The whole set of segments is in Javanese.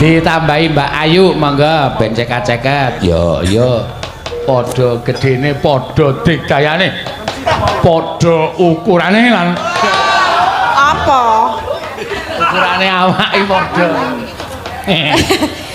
Ditambahi Mbak Ayu monggo ben ceket-ceket. Yo. Padha gedene, padha digdayane. Padha ukurane lan Apa? ukurane awake padha.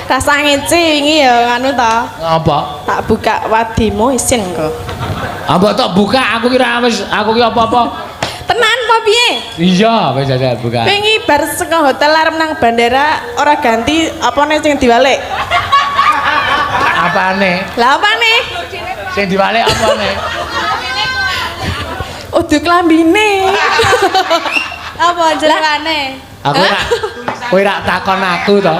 Rasa ngece wingi ya nganu ta. Apa? Tak buka wadimu isin kok. Apa tak buka aku kira wis aku ki apa-apa. Tenan apa piye? Iya, wis jajal buka. Wingi bar saka hotel arep nang bandara ora ganti apane sing diwalik? Apane? Lah apane? Sing diwalik apane? Udu klambine. Apa jenengane? Aku ora kowe rak takon aku to.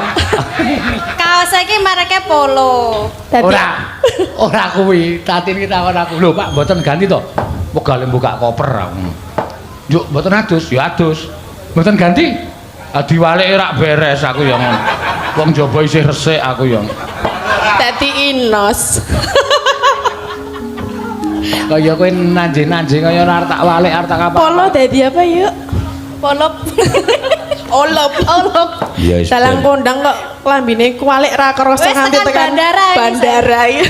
Kaos iki mereke Polo. Ora kuwi, tatin ki takon aku. Lho Pak, mboten ganti to. Wegale buka koper aku. Yuk, mboten adus, ya adus. Mboten ganti. Diwalike rak beres aku ya ngono. Wong jaba isih resik aku ya. Dadi inos. Kaya kowe nanjing-nanjing kaya ora tak walik arep tak apa. Polo dadi apa yuk? Polop. Olop. Ya wis. Dalang kondang kok klambine kualik ra kerasa Wis nganti tekan tekan bandara ya.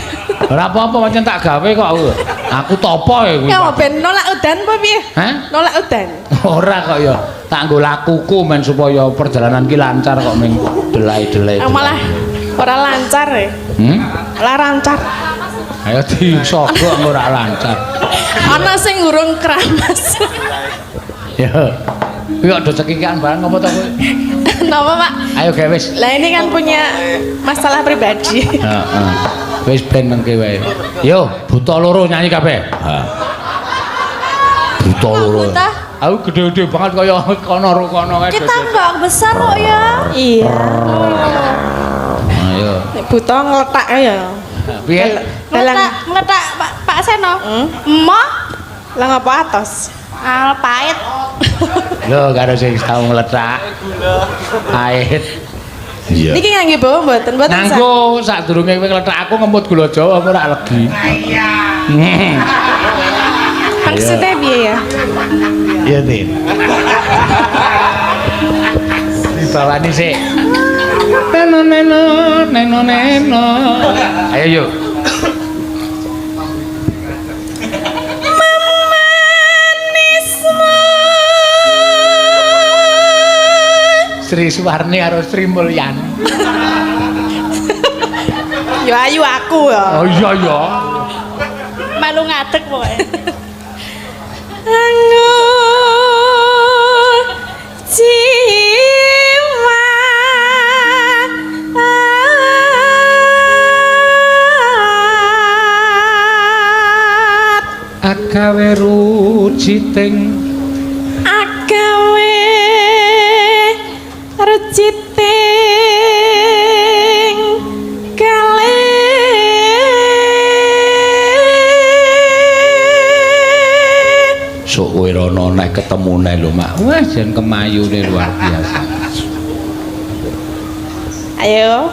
Ora apa-apa pancen tak gawe kok aku. Aku topo ya kuwi. Ya ben nolak udan apa piye? Hah? Nolak udan. Ora kok ya. Tak nggo lakuku men supaya perjalanan ki lancar kok ming delay-delay. Malah ora lancar ya. Ora lancar. Ayo disogok ora lancar. Ana sing urung keramas. Ya. Kuwi kok do cekikan barang apa to kowe? Napa, Pak? Ayo gawe wis. Lah ini kan punya masalah pribadi. Heeh. Wis ben nengke wae. Yo, buta loro nyanyi kabeh. Ha. Buta loro. Buta? Aku gede-gede banget kaya kono-kono kae. Kita enggak besar kok ya. Iya. Ayo. Nek buta ngletak ya. Piye? Ngletak Pak Seno. Emoh Lah ngapa atos? pahit. Lho, karo sing tau ngletak. Pahit. Iya. Niki ngangge bawa mboten Nanggo sadurunge kowe ngletak aku ngemut gula Jawa aku ora legi. Maksudnya piye ya? Iya, Tin. Dibawani sik. Neno. Ayo yuk. Sri Suwarni karo Sri Mulyani. Yo ayu aku ya. Oh iya ya. Melu ngadeg pokoke. Angun jiwa Agawe ruciting agawe ruciting kale sok kowe rono nek ketemune lho Mak. Wah, jan kemayune luar biasa. Ayo.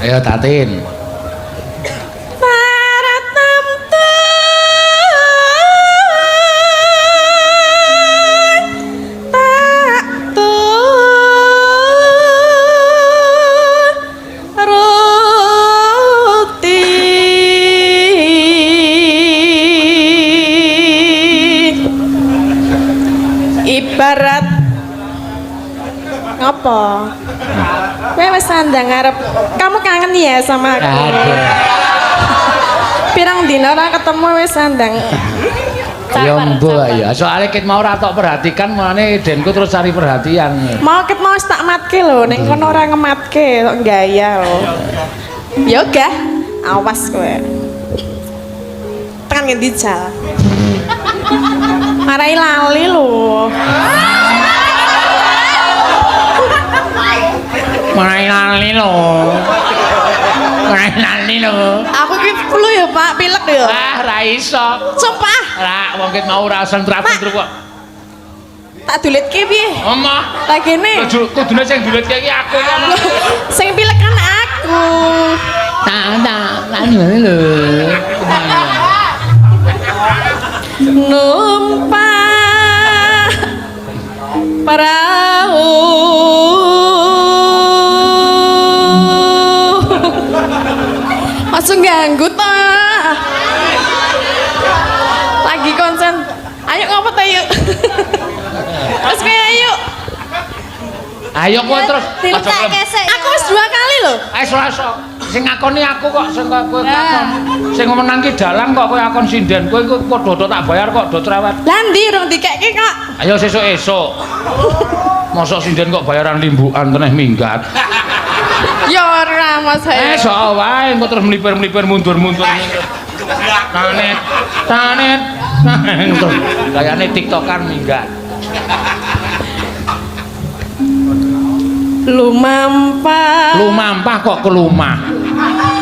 Ayo Tatin. Ibarat ngapa? Kowe wis sandang ngarep. Kamu kangen kangen ya sama aku. Aduh. Pirang dina ora ketemu wis sandang. Ya mbok ya. Soale kit mau ora tok perhatikan mulane Denku terus cari perhatian. Mau ket mau tak matke lho, ning kono ora ngematke, kok gaya lho. Ya gah, awas kowe. Tekan ngendi jal. Marai lali lho. Marai lali lho. Marai lali lho. Aku ki flu ya, Pak, pilek ya. Ah, ra iso. Sumpah. Ra wong kit mau ora sentrap-sentruk kok. Tak dulitke piye? Omah. Lah kene. Kudune sing dulitke iki aku kok. Sing pilek kan aku. Lani lho. Numpak perahu langsung ganggu ta lagi konsen ayo ngapa ta yuk terus kayak ayo Ayo kowe terus. Diletak kesek. aku wis 2 kali loh Selasa. Sing ngakoni aku kok sing kowe ngakon. Sing menang ki dalang kok kowe akon sinden. Kowe iku padha tak bayar kok do cerewet. lah ndi rong dikekke kok Ayo sesuk-esuk. Mosok sinden kok bayaran limbukan teneh minggat. ya ora mas saya Sok wae engko terus mlipir-mlipir mundur-mundur. Tanet. Terus kayane tiktokan minggat. Lumampah kok kelumah.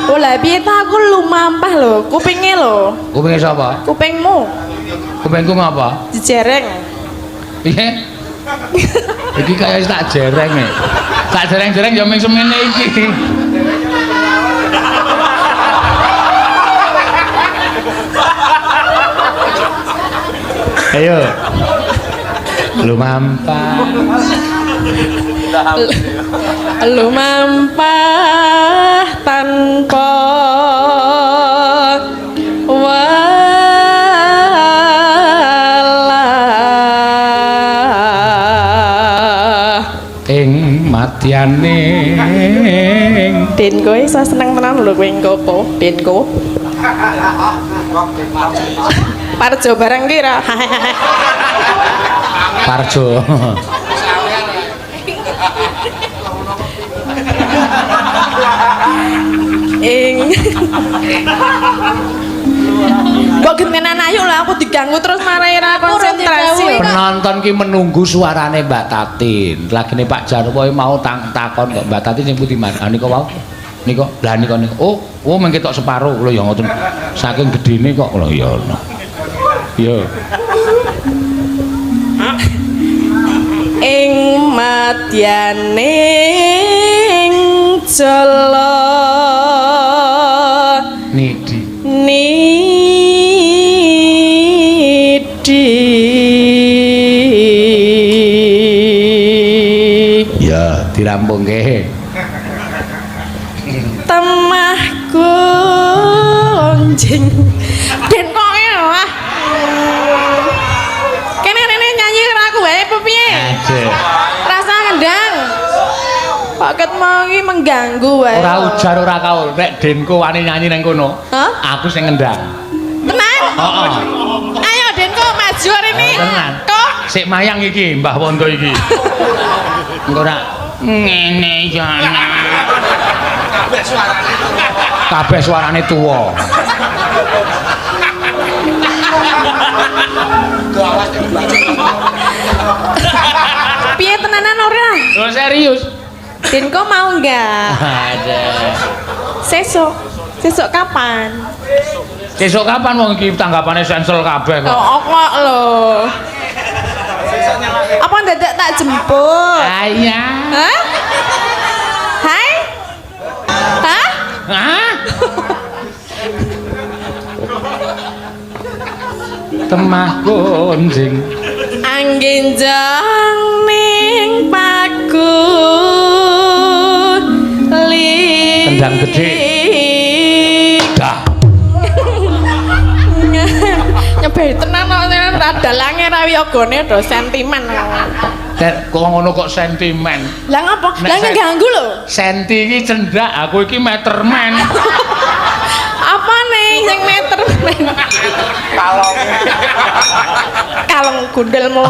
oh lah piye ta aku lumampah lho kupinge lho Kupinge sapa? kupingmu Kupingku ngapa? dijereng Piye? Iki kaya tak jereng e. Tak jereng-jereng ya mung semene iki. Ayo. Lumampah. lumampah tanpa walah Ing matyane Den kowe iso seneng tenan lho kowe engko apa Denko Parjo bareng ki ra Parjo. ing kok gentenan ayo lah aku diganggu terus marai ra konsentrasi Penonton ki menunggu suarane Mbak Tatin. Lagine Pak Jarwo mau takon kok Mbak Tatin sing pundi Mas? Ah nika wau. Nika, lah nika. Oh mengke tok separo lho ya ngoten. Saking gedene kok lho ya ono. Ya. ing madyaning jala Nidi. Ya, dirampungke. temah gonjing den kok ah kene rene nyanyi karo aku wae apa piye Aduh. rasa ngendang kok ket mau iki mengganggu wae Ora ujar ora kaul. Nek Denko wani nyanyi nang kono. Hah? Aku sing ngendang. tenang Heeh. ayo Denko maju hari ini Tenan. kok Sik mayang iki Mbah Wondo iki. Engko ora ngene jana. Kabeh suarane tuwa. piye tenanan ora Lho serius. Denko mau enggak Ada. sesuk kapan Sesuk kapan wong iki tanggapane sensel kabeh kok. kok lho apa dadak tak jemput Ayah. hah hai hah Hah? Temah gonjing. anggenjang ning paku Kendang gede. Dah. nyebel tenan kok dalange ra wiyagane do sentimen Kok ngono kok sentimen. Lah ngapa? Nek Lah ngeganggu lho. Senti iki cendak, aku iki meterman. Apa nih yang meter? Kalong gundelmu.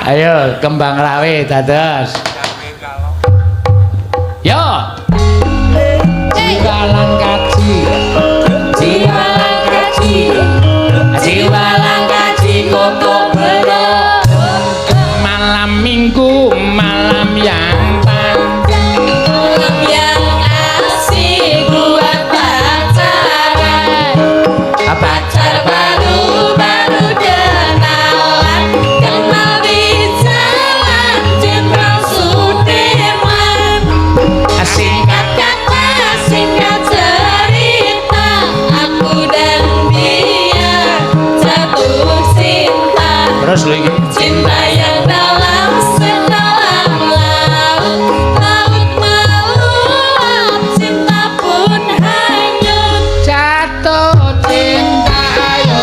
Ayo kembang rawe dados. Yo. Jiwalang kaji. Jiwalang kaji. Jiwalang kaji kotok bero. Malam minggu malam yang panjang. Malam yang asik buat pacaran. Pacar Baru-baru kenalan. Kenal di jalan Jenderal Sudirman. singkat Kata singkat cerita, aku dan dia jatuh cinta. terus lagi. Cinta yang dalam sedalam laut, laut meluap, cinta pun hanyut. Jatuh cinta ayo.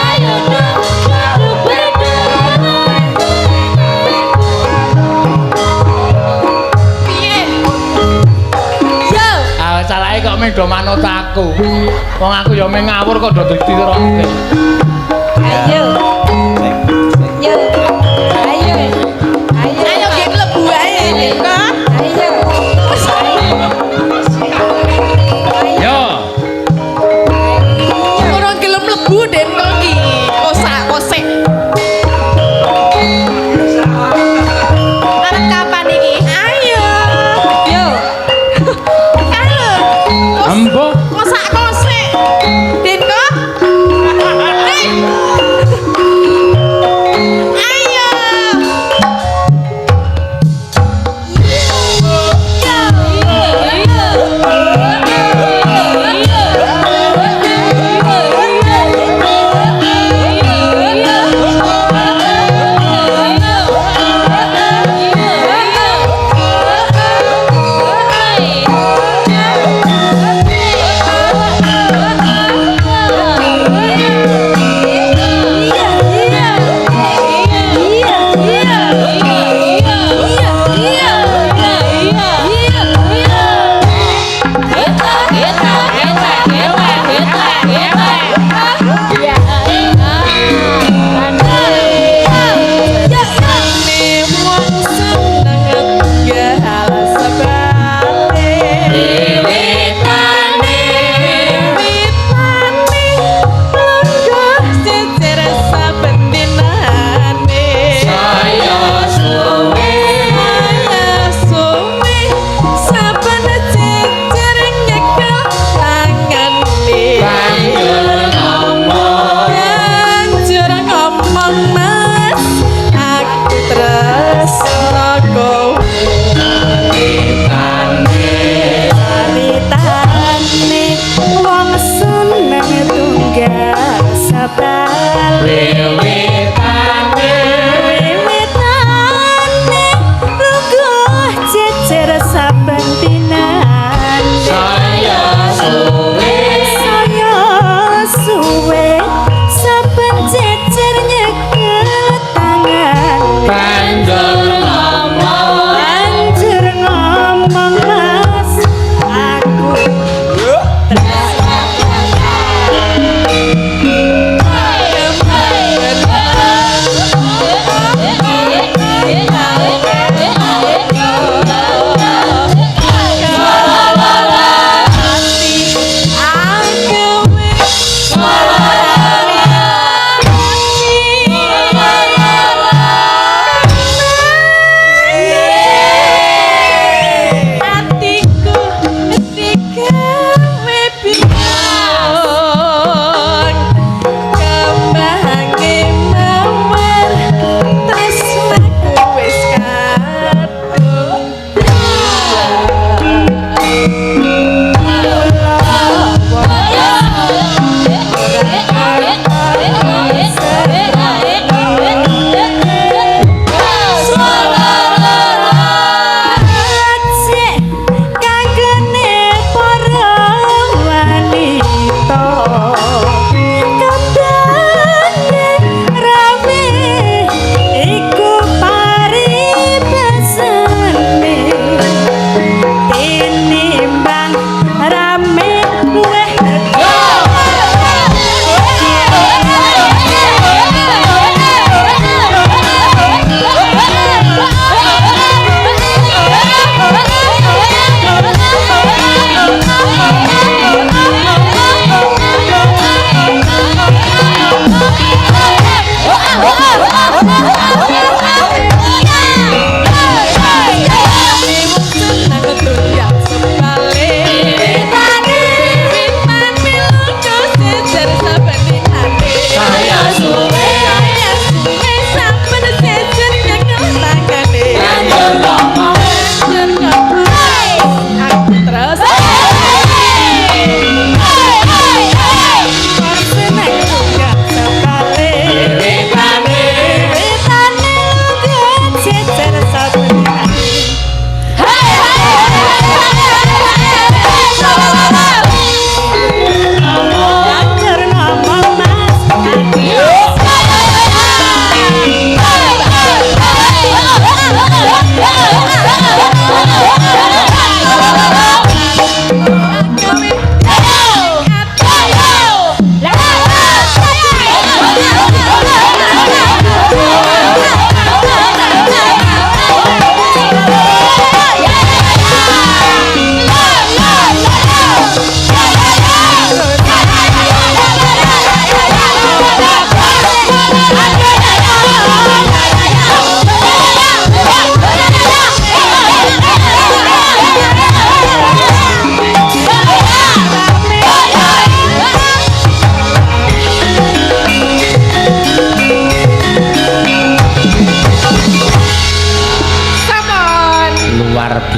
Ayo dong, piye? Yo, Salahnya kok meh do manut aku. Wong aku ya meh ngawur kok do ditirokke. ayo, yo, ayo, ayo ge mlebu ae, kok. Ayo, Yo. orang gelem mlebu den kok iki. Kosak-kosek. Arep kapan iki? Ayo. Yo. Halo. Embo. Kosak-kosek. Den kok. Hei. Ayo.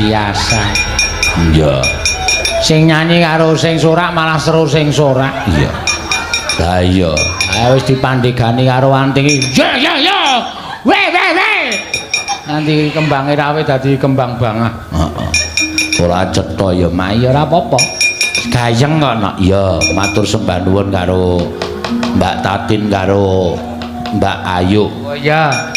biasa. Iya. Sing nyanyi karo sing sorak malah seru sing sorak. Iya. Lah iya. Wis dipandhegani karo anting. Ya. We. Nanti kembange rawe dadi kembang bangah. Heeh. Ora cetha ya, Mak. Ya ora apa-apa. Gayeng kok nak. Ya, matur sembah nuwun karo Mbak Tatin karo Mbak Ayu. Oh iya.